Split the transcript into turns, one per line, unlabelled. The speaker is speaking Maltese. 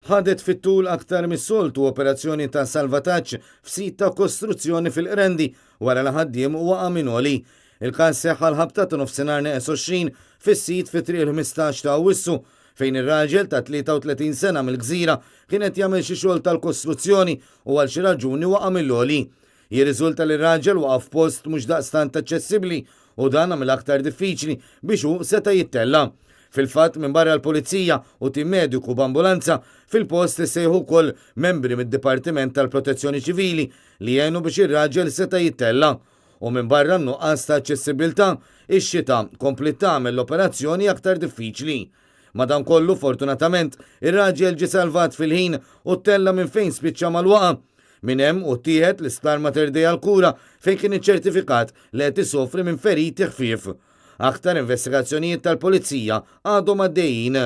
ħadet fit-tul aktar mis-soltu operazzjoni ta' salvataġġ f'sit ta' kostruzzjoni fil-Qrendi wara li ħaddiem waqa' minn oli. Il-każ seħħa l-ħabta ta' nofsinhar neqes 20 fis-sit fi triq il-15 ta' Awwissu fejn ir-raġel ta' 33 sena mill-Gżira kien qed jagħmel xi xogħol tal-kostruzzjoni u għal xi raġuni waqa' mill-oli. Jirriżulta li r-raġel waqa' f'post mhux daqstant aċċessibbli u dan għamel aktar diffiċli biex hu seta' jittella. Fil-fatt minn barra l-Pulizija u tim mediku b'ambulanza fil-post issejħu wkoll membri mid-Dipartiment tal-Protezzjoni Ċivili li jgħinu biex ir-raġel seta' jittella. U minn barra n-nuqqas ta' aċċessibilità, ix-xita komplit tagħmel l-operazzjoni aktar diffiċli. Madankollu fortunatament ir-raġel ġie salvat fil-ħin u ttella minn fejn spiċċa mal-waqa'. Minn hemm u tieħed l-Isptar Mater Dei għall-Kura fejn kien iċċertifikat li qed isofri minn feriti ħfief. Aktar investigazzjonijiet tal-Pulizija għadhom għaddejjin.